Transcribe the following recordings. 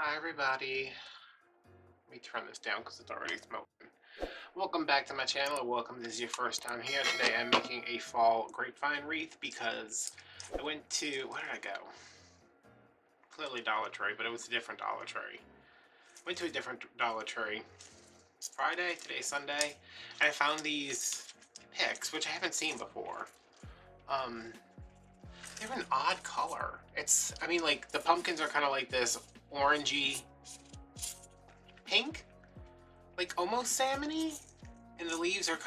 Hi everybody. Let me turn this down because it's already smoking. Welcome back to my channel. Welcome if this is your first time here. Today I'm making a fall grapevine wreath because I went to, where did I go? Clearly Dollar Tree, but it was a different Dollar Tree. Went to a different Dollar Tree Friday, today's Sunday, and I found these picks, which I haven't seen before. They're an odd color. Like the pumpkins are kind of like this orangey pink, like almost salmony, and the leaves are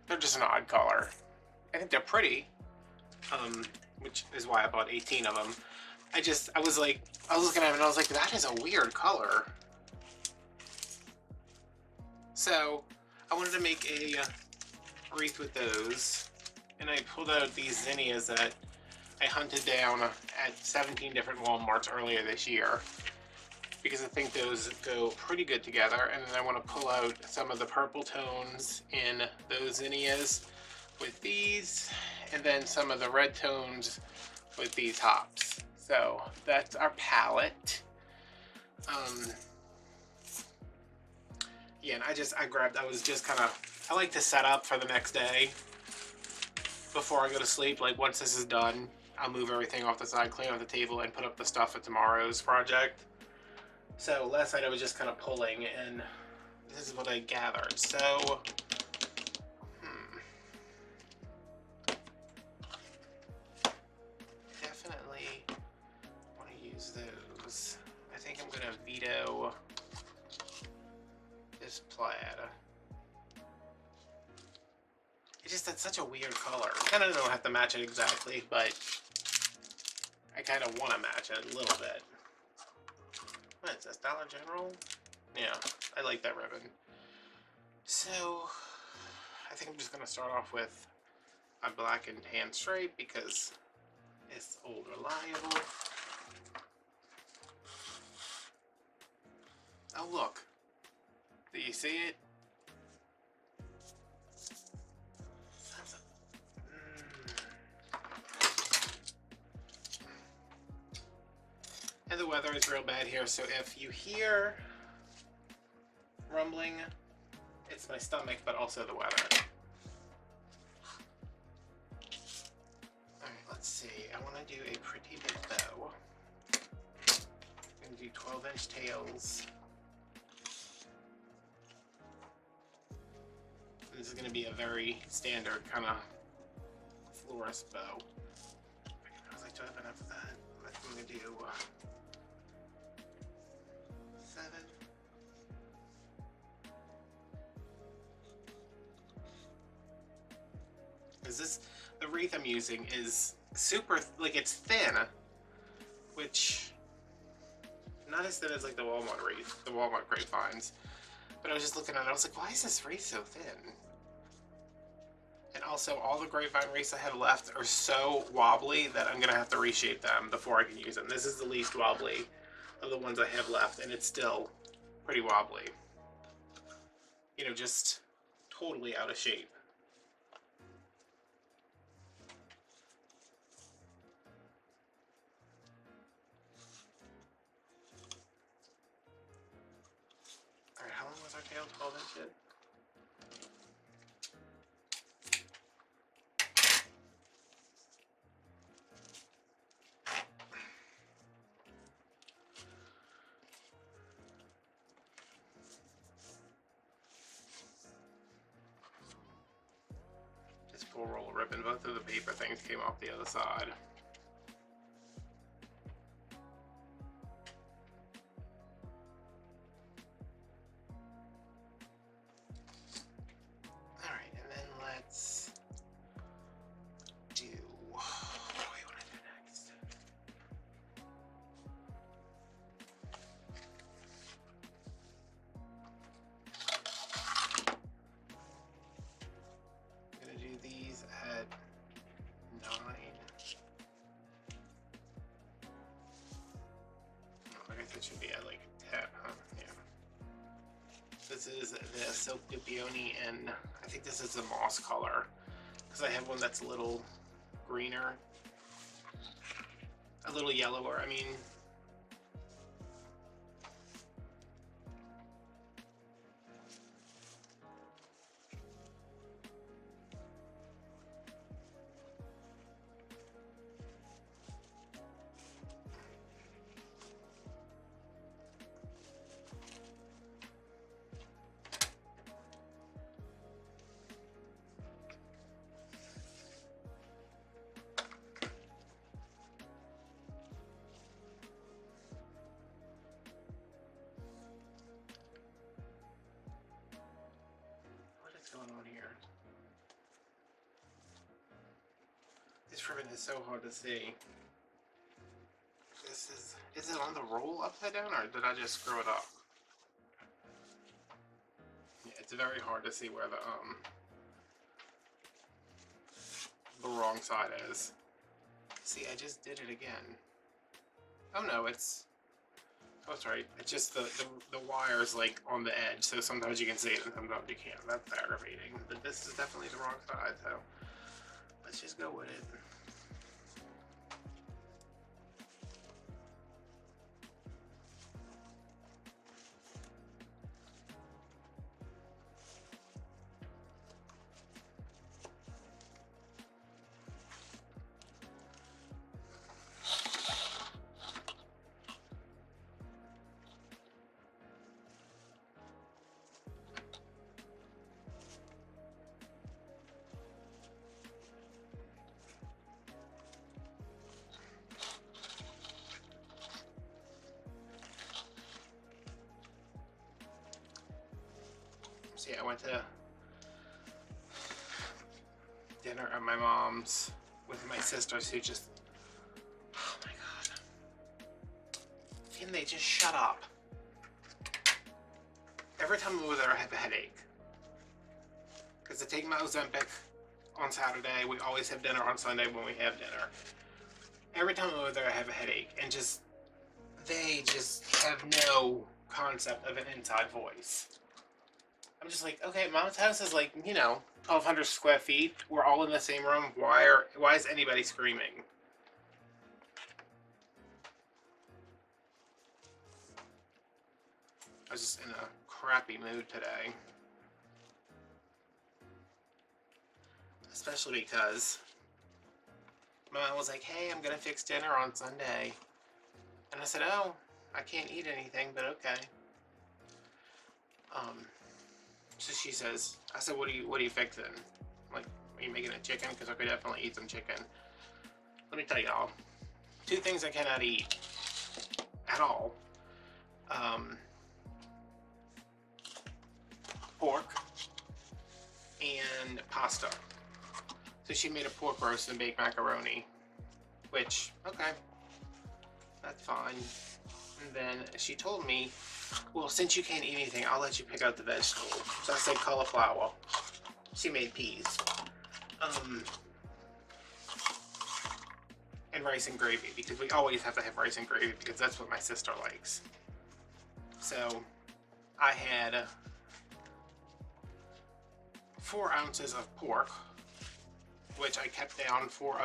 they're just an odd color. I think they're pretty, which is why I bought 18 of them. I was looking at it and I was like, that is a weird color. So I wanted to make a wreath with those, and I pulled out these zinnias that I hunted down at 17 different Walmarts earlier this year, because I think those go pretty good together. And then I want to pull out some of the purple tones in those zinnias with these, and then some of the red tones with these hops. So that's our palette. Yeah, and I was just I like to set up for the next day before I go to sleep. Like once this is done, I'll move everything off the side, clean off the table, and put up the stuff for tomorrow's project. So last night I was just kind of pulling, and this is what I gathered. So, definitely want to use those. I think I'm gonna veto this plaid. That's such a weird color. Kind of don't have to match it exactly, but I kind of want to match it a little bit. What is this, Dollar General? Yeah, I like that ribbon. So, I think I'm just going to start off with a black and tan stripe because it's old reliable. Oh look, do you see it? And the weather is real bad here, so if you hear rumbling, it's my stomach, but also the weather. Alright, let's see. I want to do a pretty big bow. I'm going to do 12-inch tails. This is going to be a very standard kind of florist bow. I was like, do I have enough of that? I'm going to do 7. Because the wreath I'm using is super, like it's thin, which, not as thin as like the Walmart wreath, the Walmart grapevines, but I was just looking at it, I was like, why is this wreath so thin? And also, all the grapevine wreaths I have left are so wobbly that I'm going to have to reshape them before I can use them. This is the least wobbly of the ones I have left, and it's still pretty wobbly. You know, just totally out of shape. Alright, how long was our tail? 12 inches? Just full roll of ribbon. Both of the paper things came off the other side. It should be at like 10, huh? Yeah. This is the Silk Dupioni, and I think this is the moss color, because I have one that's a little greener, a little yellower. I mean, This ribbon is so hard to see. Is it on the roll upside down, or did I just screw it up? Yeah, it's very hard to see where the wrong side is. See, I just did it again. Oh no, it's... Oh, it's right. It's just the wire's like on the edge, so sometimes you can see it and sometimes you can't. That's aggravating. But this is definitely the wrong side, so let's just go with it. So yeah, I went to dinner at my mom's with my sisters who just, oh my god, can they just shut up? Every time I'm over there I have a headache. Because I take my Ozempic on Saturday, we always have dinner on Sunday when we have dinner. Every time I'm over there I have a headache, and they just have no concept of an inside voice. I'm just like, okay, Mom's house is like, 1,200 square feet. We're all in the same room. Why is anybody screaming? I was just in a crappy mood today. Especially because my mom was like, hey, I'm gonna fix dinner on Sunday. And I said, oh, I can't eat anything, but okay. So she says, I said, what are you fixing? I'm like, are you making a chicken? Because I could definitely eat some chicken. Let me tell y'all, 2 things I cannot eat at all. Pork and pasta. So she made a pork roast and baked macaroni, which, okay, that's fine. And then she told me, well, since you can't eat anything, I'll let you pick out the vegetables. So I said cauliflower. She made peas. And rice and gravy, because we always have to have rice and gravy because that's what my sister likes. So I had 4 ounces of pork, which I kept down for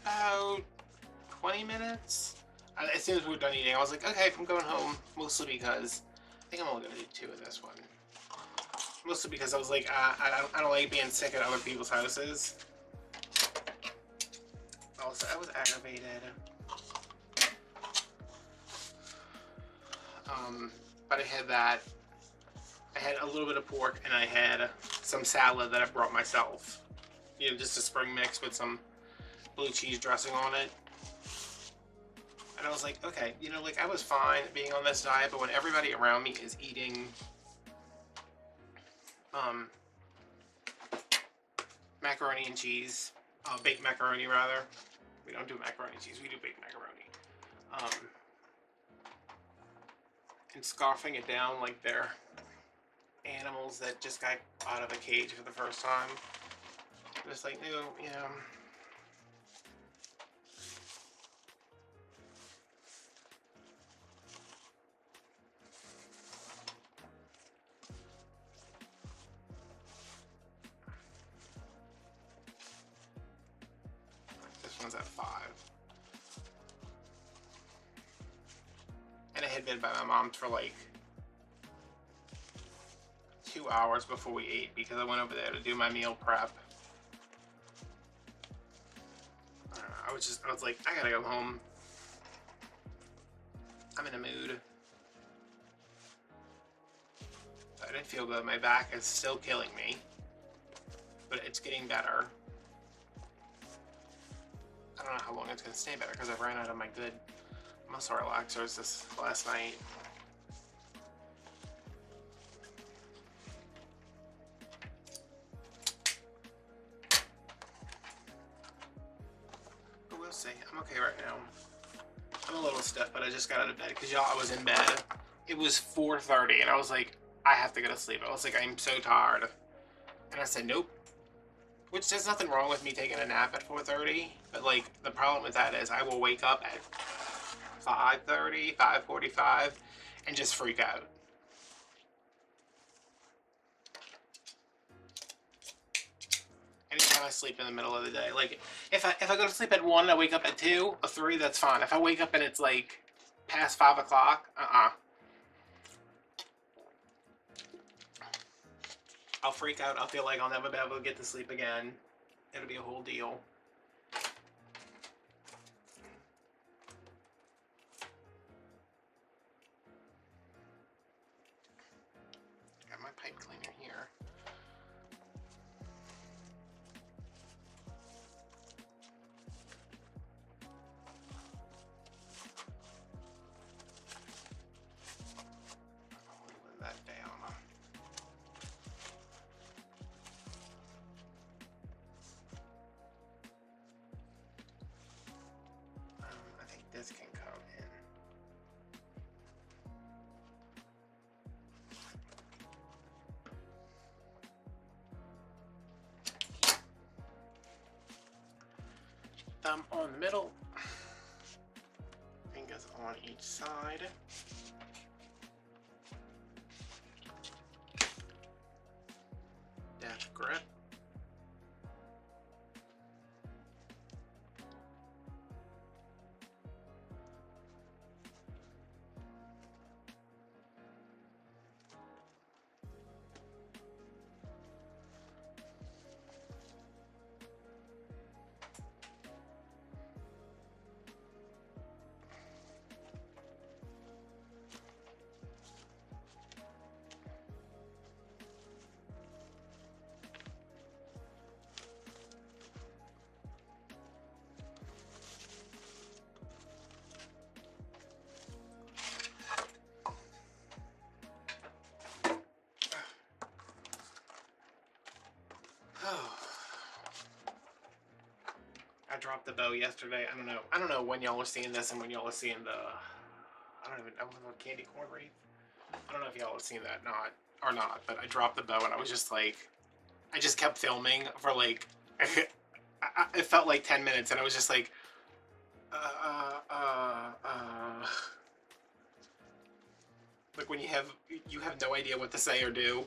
about 20 minutes. As soon as we were done eating, I was like, okay, I'm going home, mostly because I think I'm only going to do 2 of this one. Mostly because I was like, I don't like being sick at other people's houses. Also, I was aggravated. But I had that. I had a little bit of pork, and I had some salad that I brought myself. Just a spring mix with some blue cheese dressing on it. And I was like, okay, I was fine being on this diet, but when everybody around me is eating macaroni and cheese, baked macaroni rather. We don't do macaroni and cheese, we do baked macaroni. And scoffing it down like they're animals that just got out of a cage for the first time. Just like, no, This one's at 5. And I had been by my mom's for like 2 hours before we ate because I went over there to do my meal prep. I was like, I gotta go home. I'm in a mood. I didn't feel good. My back is still killing me, but it's getting better. I don't know how long it's gonna stay better because I ran out of my good muscle relaxers this last night. we'll see. I'm okay right now. I'm a little stiff, but I just got out of bed because y'all, I was in bed. It was 4:30, and I was like, I have to go to sleep. I was like, I'm so tired. And I said, nope. Which there's nothing wrong with me taking a nap at 4:30, but like the problem with that is I will wake up at 5:30, 5:45, and just freak out. Anytime I sleep in the middle of the day, like if I go to sleep at 1 and I wake up at 2 or 3, that's fine. If I wake up and it's like past 5 o'clock, I'll freak out. I'll feel like I'll never be able to get to sleep again. It'll be a whole deal. Got my pipe cleaner here. Moving that down. I think this can come in. Thumb on the middle, fingers on each side. Death grip. I dropped the bow yesterday. I don't know when y'all are seeing this and when y'all are seeing the, I don't even know, candy corn wreath. I don't know if y'all have seen that or not, but I dropped the bow and I was just like, I just kept filming for like, it felt like 10 minutes and I was just like, like when you have no idea what to say or do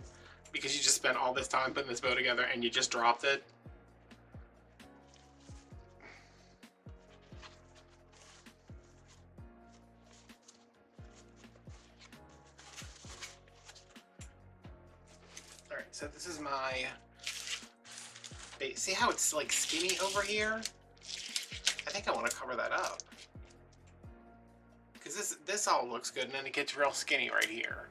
because you just spent all this time putting this bow together and you just dropped it. Alright, so this is my base. See how it's like skinny over here? I think I want to cover that up. Because this all looks good and then it gets real skinny right here.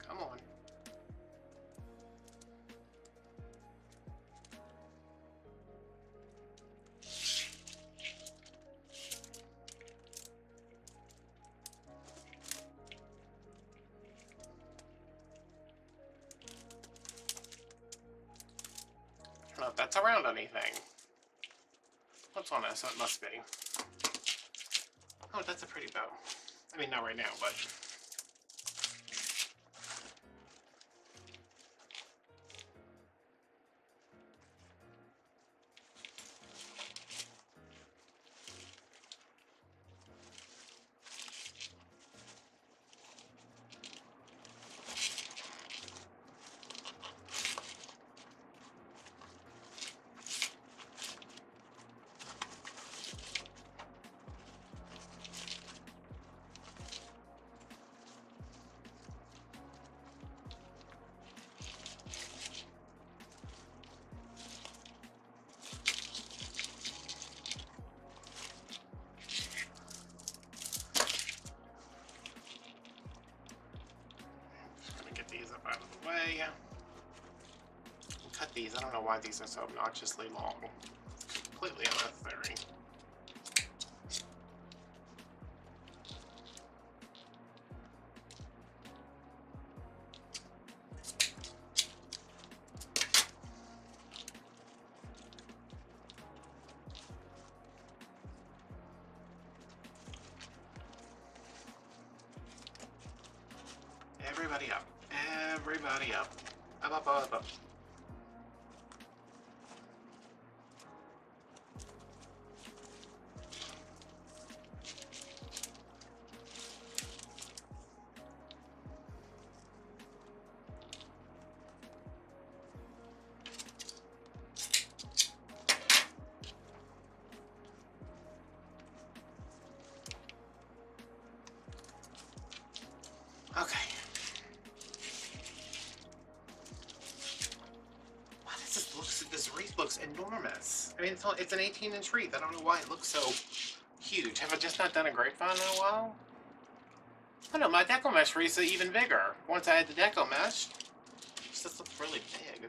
Come on. I don't know if that's around anything. What's on this? So it must be. Oh, that's a pretty bow. I mean, not right now, but... out of the way. Cut these. I don't know why these are so obnoxiously long. Completely unnecessary. Everybody up. Everybody up. Up, up, up, up. Okay. Why does this wreath looks enormous? I mean, it's an 18-inch wreath. I don't know why it looks so huge. Have I just not done a grapevine in a while? Oh no, my deco mesh wreaths are even bigger. Once I had the deco mesh, it just looks really big.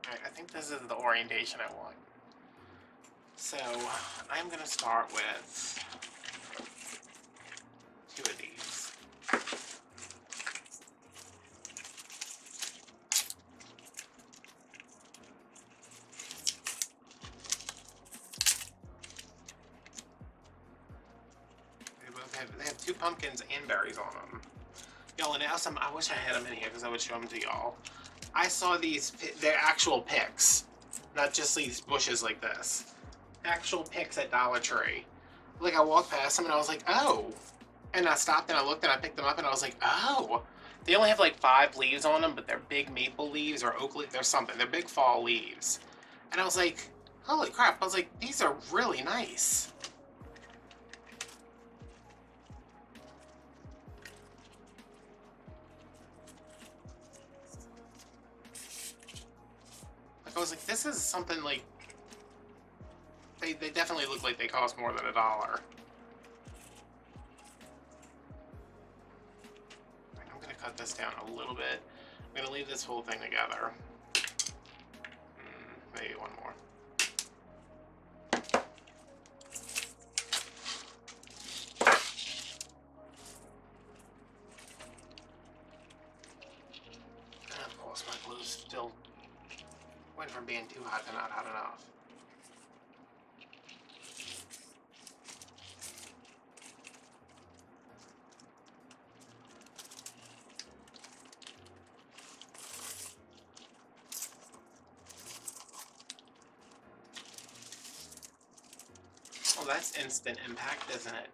Alright, I think this is the orientation I want. So, I'm gonna start with 2 of these. They have 2 pumpkins and berries on them. Y'all, and now I wish I had them in here because I would show them to y'all. I saw these, they're actual picks. Not just these bushes like this. Actual picks at Dollar Tree. Like, I walked past them and I was like, oh. And I stopped and I looked and I picked them up and I was like, oh. They only have like 5 leaves on them, but they're big maple leaves or oak leaves. They're something. They're big fall leaves. And I was like, holy crap. I was like, these are really nice. Like, I was like, this is something like... They definitely look like they cost more than $1. I'm gonna cut this down a little bit. I'm gonna leave this whole thing together. Maybe one more. And of course my glue's still went from being too hot to not hot enough. Well, that's instant impact, isn't it?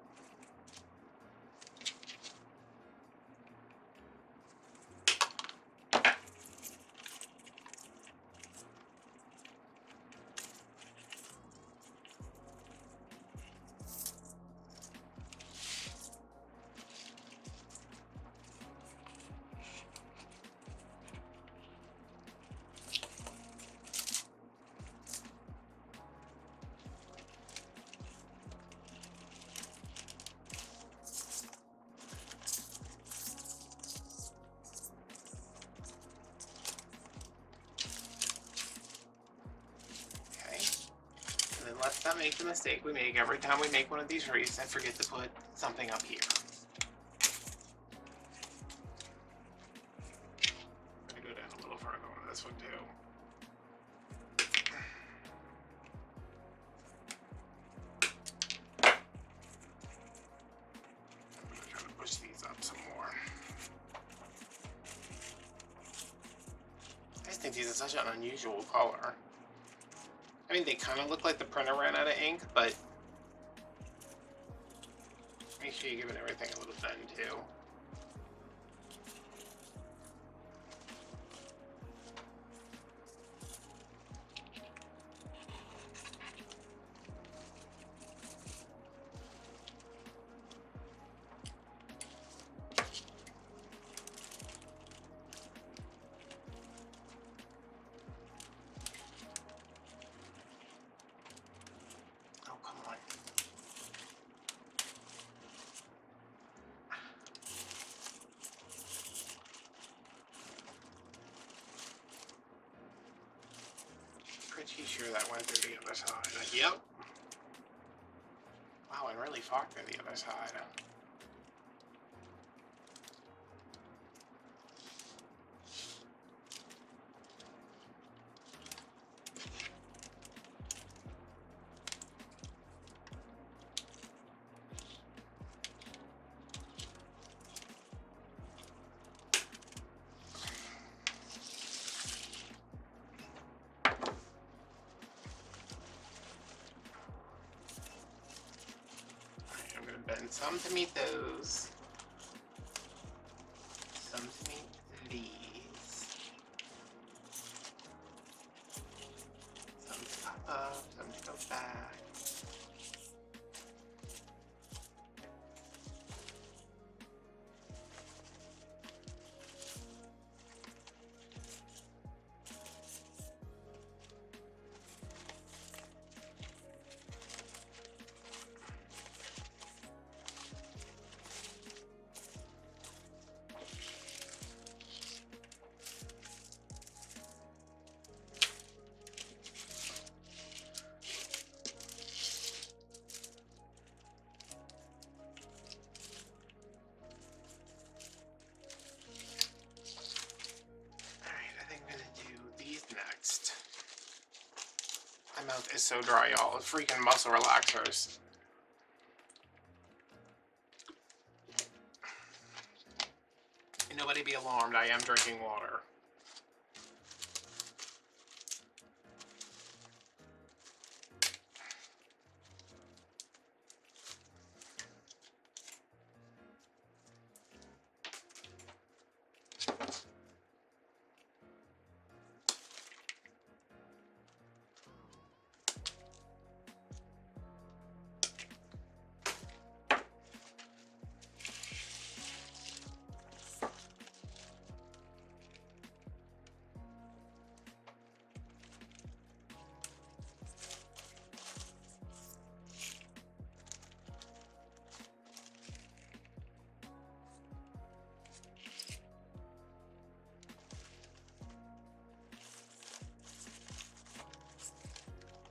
Let's not make the mistake we make every time we make one of these wreaths and forget to put something up here. I'm gonna go down a little further on this one too. I'm gonna try to push these up some more. I just think these are such an unusual color. I mean, they kind of look like the printer ran out of ink, but make sure you're giving everything a little bend too. sure that went through the other side. Yep. Wow, and really far through the other side. And some to meet those. Some to meet these. Some to pop up, some to go back. My mouth is so dry, y'all. Freaking muscle relaxers. And nobody be alarmed, I am drinking water.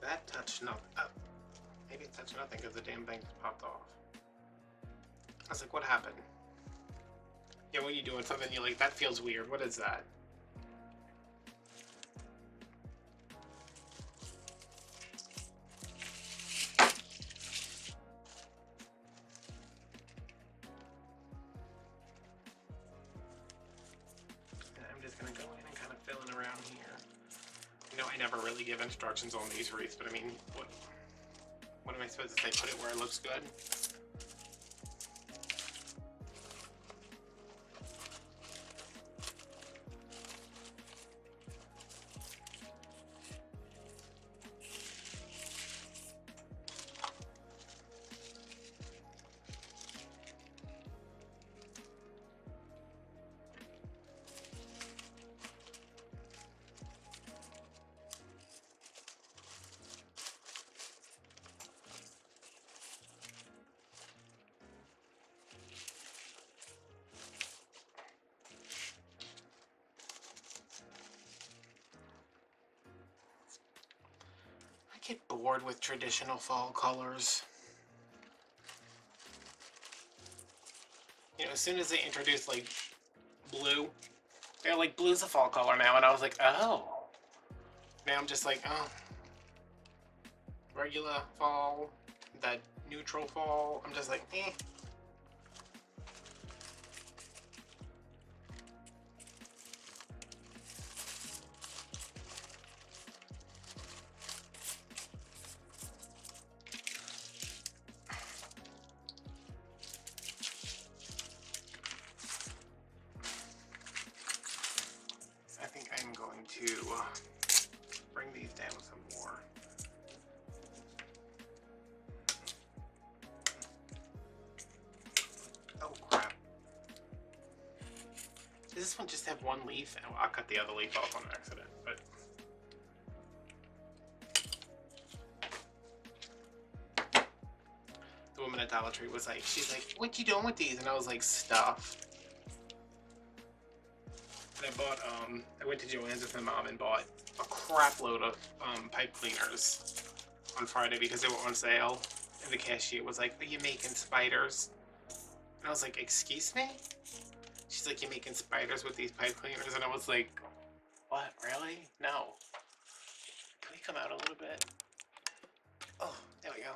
That touched nothing. Oh, maybe it touched nothing because the damn thing popped off. I was like, what happened? Yeah, when you're doing something, you're like, that feels weird. What is that? And I'm just going to go in and kind of fill in around here. You know, I never really give instructions on these wreaths, but I mean, what am I supposed to say? Put it where it looks good? I get bored with traditional fall colors. You know, as soon as they introduced like blue, they're like, blue's a fall color now, and I was like, oh. Now I'm just like, oh. Regular fall, that neutral fall, I'm just like, eh. I think I'm going to bring these down some more. Oh crap. Does this one just have one leaf? Oh, I'll cut the other leaf off on accident, but the woman at Dollar Tree was like, she's like, what you doing with these? And I was like, stuff. And I bought, I went to Joann's with my mom and bought a crap load of pipe cleaners on Friday because they were on sale, and the cashier was like, "Are you making spiders?" And I was like, "Excuse me?" She's like, "You making spiders with these pipe cleaners?" And I was like, "What? Really? No. Can we come out a little bit?" Oh, there we go.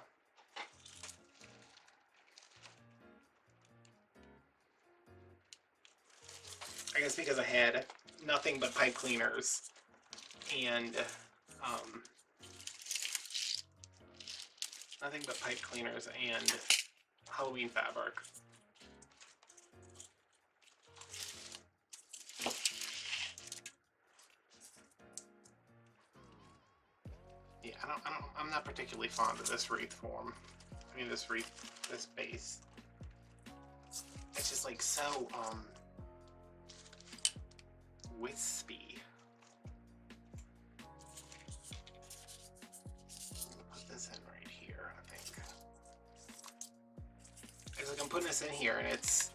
I guess because I had nothing but pipe cleaners and um, nothing but pipe cleaners and Halloween fabric. Yeah, I'm not particularly fond of this wreath form. I mean, this base. It's just like so, wispy. Put this in right here, I think. It's like I'm putting this in here and it's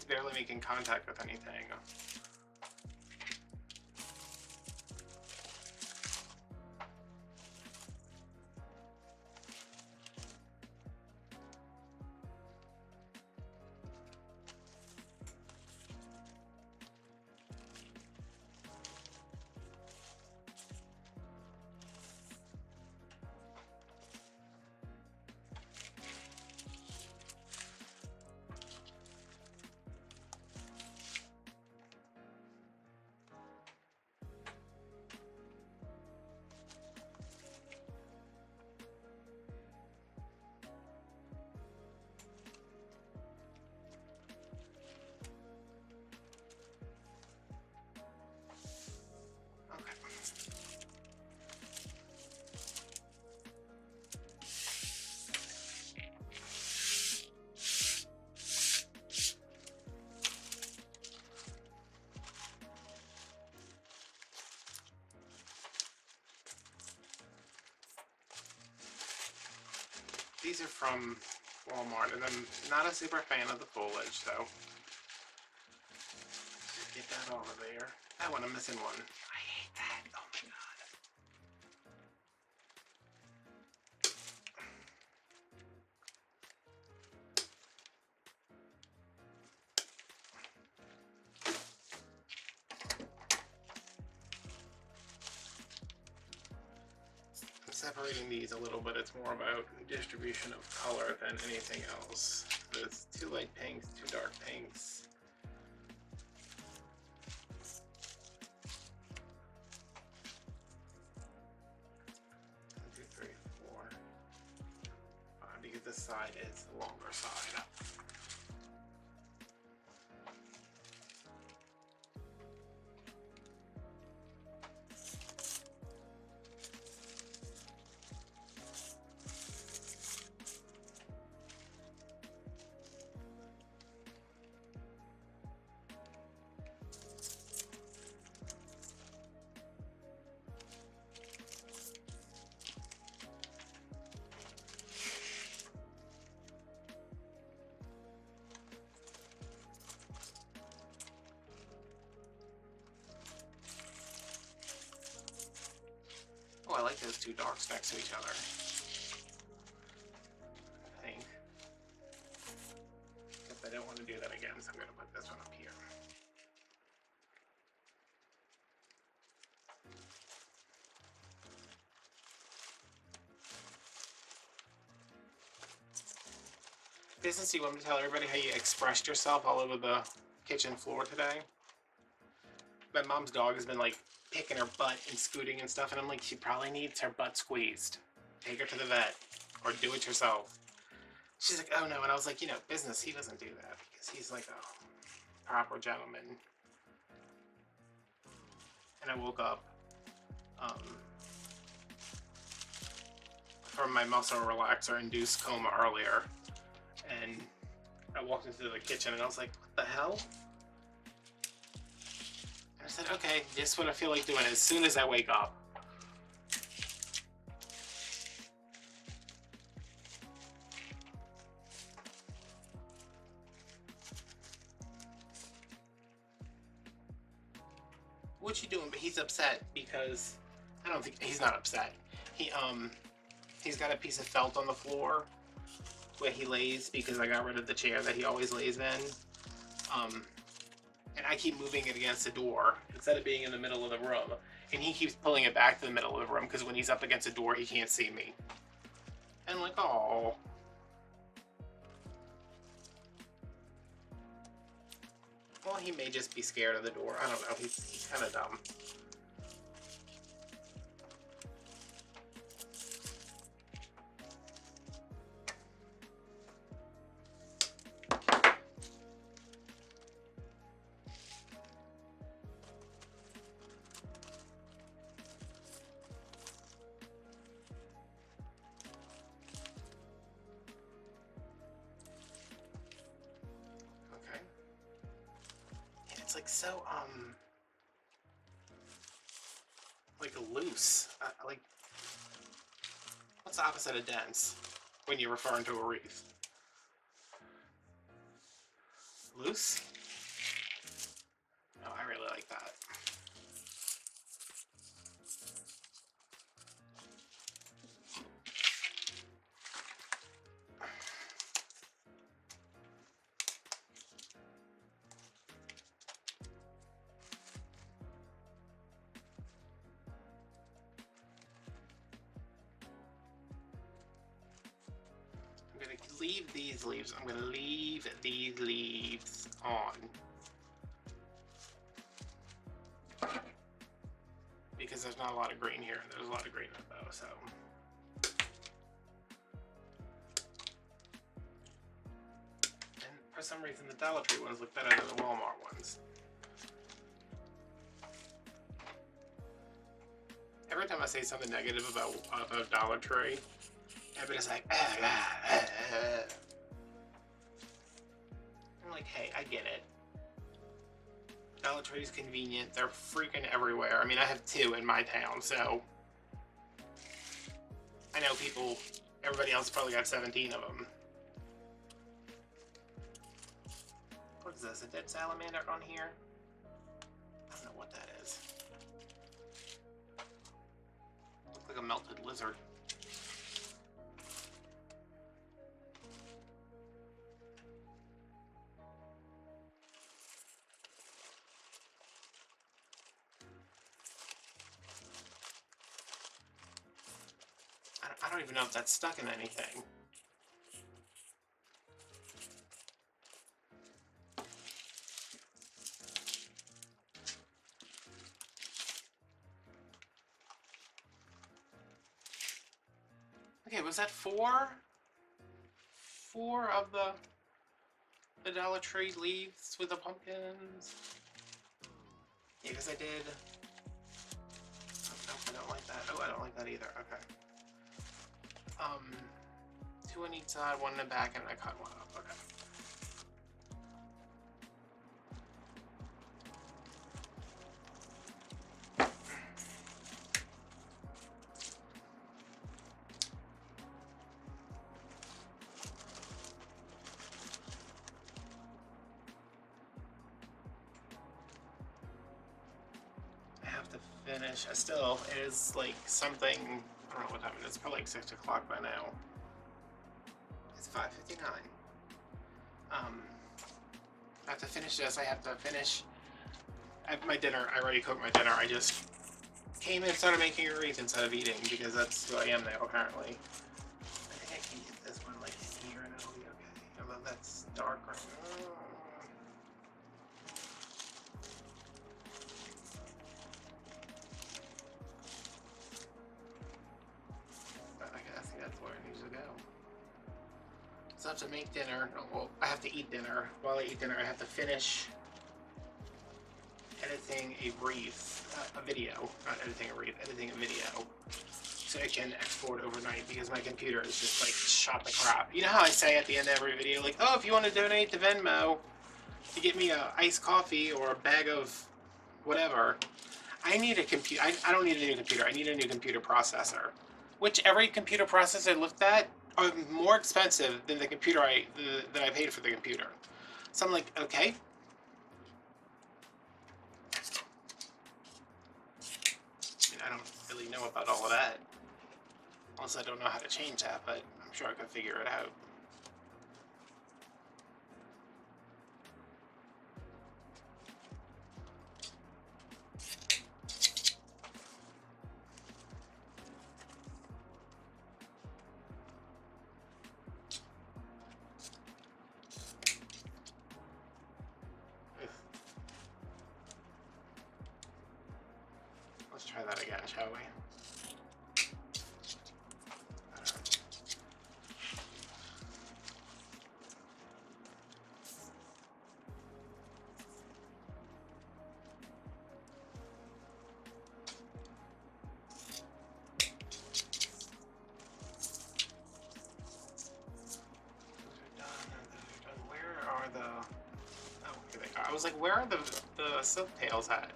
barely making contact with anything. These are from Walmart, and I'm not a super fan of the foliage, so just get that over there. That one, I'm missing one. I hate that. Oh my god. I'm separating these a little bit. It's more about distribution of color than anything else. There's 2 light pinks, 2 dark pinks. 1, 2, 3, 4, 5, because this side is the longer side. Oh, I like those 2 darks next to each other. I think. Except I don't want to do that again, so I'm going to put this one up here. Business, do you want me to tell everybody how you expressed yourself all over the kitchen floor today? My mom's dog has been like picking her butt and scooting and stuff, and I'm like, she probably needs her butt squeezed. Take her to the vet or do it yourself. She's like, oh no. And I was like, you know, business, he doesn't do that because he's like a proper gentleman. And I woke up from my muscle relaxer induced coma earlier, and I walked into the kitchen and I was like, what the hell? And I said, okay, just what I feel like doing as soon as I wake up. what you doing? But he's upset because I don't think he's not upset. He's got a piece of felt on the floor where he lays because I got rid of the chair that he always lays in. And I keep moving it against the door instead of being in the middle of the room. And he keeps pulling it back to the middle of the room because when he's up against the door, he can't see me. And I'm like, oh. Well, he may just be scared of the door. I don't know. He's kind of dumb. It's like so, like loose. Like, what's the opposite of dense when you're referring to a wreath? Loose? No, I really like that. I'm gonna leave these leaves. I'm gonna leave these leaves on. Because there's not a lot of green here, and there's a lot of green up though, so. And for some reason the Dollar Tree ones look better than the Walmart ones. Every time I say something negative about Dollar Tree, everybody's like, I'm like, hey, I get it. Dollar Tree's convenient. They're freaking everywhere. I mean, I have 2 in my town, so I know people, everybody else probably got 17 of them. What is this, a dead salamander on here? I don't know what that is. Looks like a melted lizard. I don't even know if that's stuck in anything. Okay, was that 4? 4 of the Dollar Tree leaves with the pumpkins? Yeah, because I did. Oh, I don't like that. Oh, I don't like that either. Okay. 2 on each side, 1 in the back, and I cut 1 up. Okay. I have to finish. I still, it is like something, I don't know what time it is. It's probably like 6 o'clock by now. It's 5:59. I have to finish this. I have to finish. I have my dinner. I already cooked my dinner. I just came in and started making a wreath instead of eating because that's who I am now, apparently. I think I can get this one like in here and it'll be okay. Although that's darker. I think that's where it needs to go. So I have to make dinner. Well, I have to eat dinner. While I eat dinner, I have to finish editing a wreath, a video. Not editing a wreath, editing a video. So I can export overnight because my computer is just like shot the crap. You know how I say at the end of every video, like, oh, if you want to donate to Venmo to get me a iced coffee or a bag of whatever, I need a computer. I don't need a new computer. I need a new computer processor. Which every computer processor I looked at are more expensive than the computer that I paid for the computer. So I'm like, okay. know about all of that. Unless I don't know how to change that, but I'm sure I could figure it out. Let's try that again, shall we? I was like, where are the silk tails at?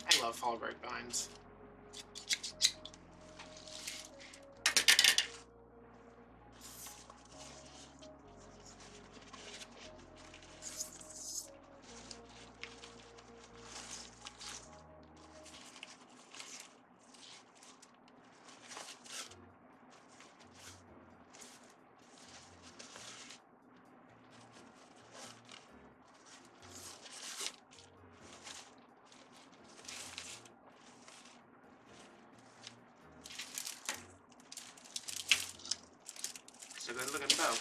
I love fall grapevines. It's a good looking bow.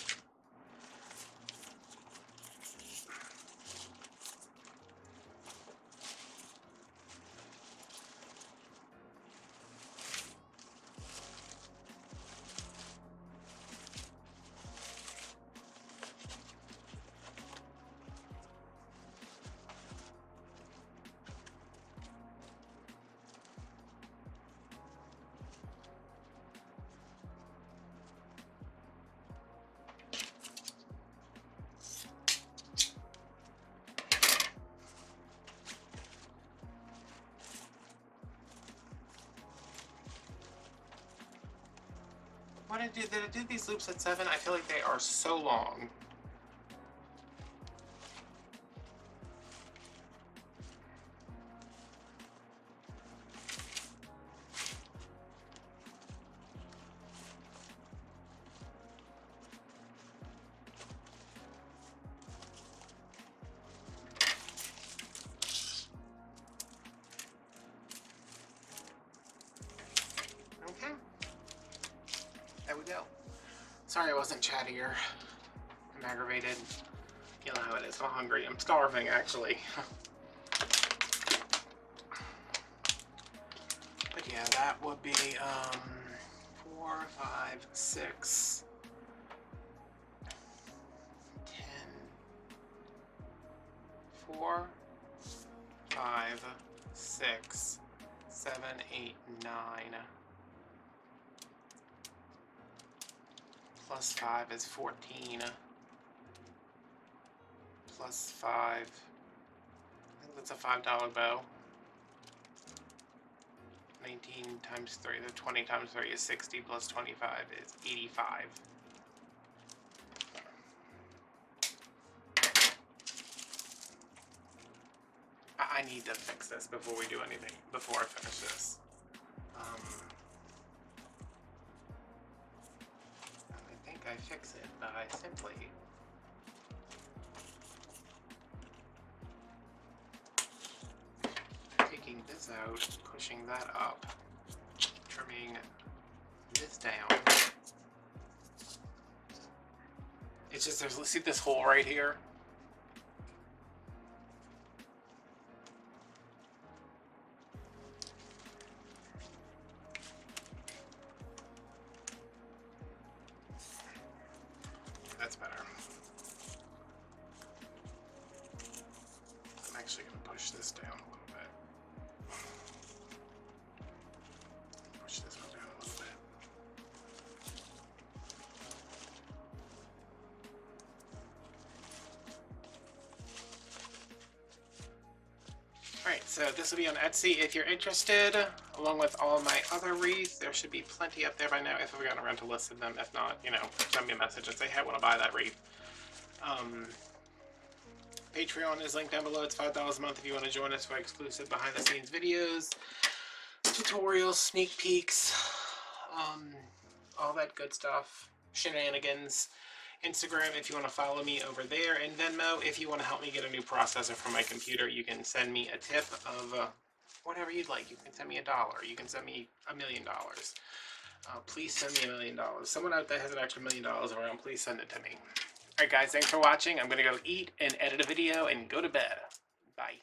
Did I do these loops at 7? I feel like they are so long. Okay. There we go. Sorry I wasn't chattier. I'm aggravated. You know how it is. I'm hungry. I'm starving, actually. But yeah, that would be 4, 5, 6, 10, 4, 5, 6, 7, 8, 9. Plus 5 is 14. Plus 5. I think that's a $5 bow. 19 times 3, the 20 times 3 is 60, plus 25 is 85. I need to fix this before we do anything, before I finish this. I think I fix it by simply taking this out, pushing that up, trimming this down. It's just, there's, see this hole right here? That's better. I'm actually going to push this down a little bit. Push this one down a little bit. Alright, so this will be on Etsy if you're interested. along with all my other wreaths. There should be plenty up there by now if I've gotten around to listing them. If not, you know, send me a message and say, hey, I want to buy that wreath. Patreon is linked down below. It's $5 a month if you want to join us for exclusive behind-the-scenes videos, tutorials, sneak peeks, all that good stuff, shenanigans. Instagram if you want to follow me over there, and Venmo if you want to help me get a new processor for my computer. You can send me a tip of whatever you'd like. You can send me $1. You can send me $1 million. Please send me $1 million. Someone out there has an extra $1 million around. Please send it to me. Alright guys, thanks for watching. I'm going to go eat and edit a video and go to bed. Bye.